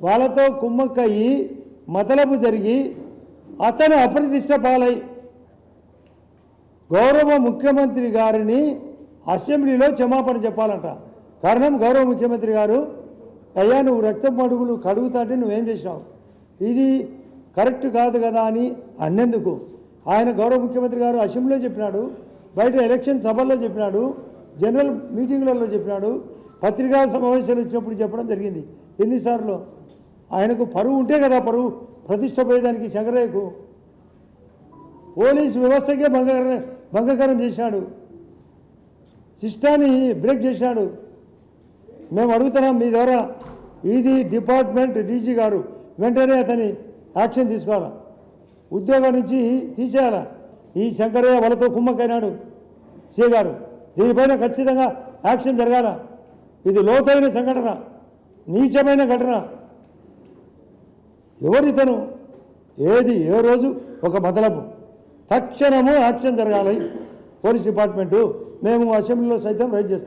వాళ్ళతో కుమ్మక్కయ్యి మతలబు జరిగి అతను అప్రతిష్ట పాలై గౌరవ ముఖ్యమంత్రి గారిని అసెంబ్లీలో క్షమాపణ చెప్పాలంట. కారణం గౌరవ ముఖ్యమంత్రి గారు, అయ్యా నువ్వు రక్తం అడుగులు కడుగుతాంటే నువ్వేం చేసినావు, ఇది కరెక్ట్ కాదు కదా అని అన్నందుకు ఆయన గౌరవ ముఖ్యమంత్రి గారు అసెంబ్లీలో చెప్పినాడు, బయట ఎలక్షన్ సభల్లో చెప్పినాడు, జనరల్ మీటింగ్లలో చెప్పినాడు, పత్రికా సమావేశాలు వచ్చినప్పుడు చెప్పడం జరిగింది. ఎన్నిసార్లు ఆయనకు పరువు ఉంటే కదా, పరువు ప్రతిష్ట పోయేదానికి శంకరయ్యకు పోలీసు వ్యవస్థకే భంగకరం చేసినాడు, సిస్టాన్ని బ్రేక్ చేసినాడు. మేము అడుగుతున్నాం మీ ద్వారా, ఇది డిపార్ట్మెంట్ డీజీ గారు వెంటనే అతని యాక్షన్ తీసుకోవాలా, ఉద్యోగం నుంచి తీసేయాలా. ఈ శంకరయ్య వాళ్ళతో కుమ్మకైనాడు సీ గారు, దీనిపైన ఖచ్చితంగా యాక్షన్ జరగాల. ఇది లోతైన సంఘటన, నీచమైన ఘటన. ఎవరితను ఏది ఏ రోజు ఒక మతలబు, తక్షణము యాక్షన్ జరగాలి పోలీస్ డిపార్ట్మెంటు. మేము అసెంబ్లీలో సైతం రైజ్ చేస్తాం.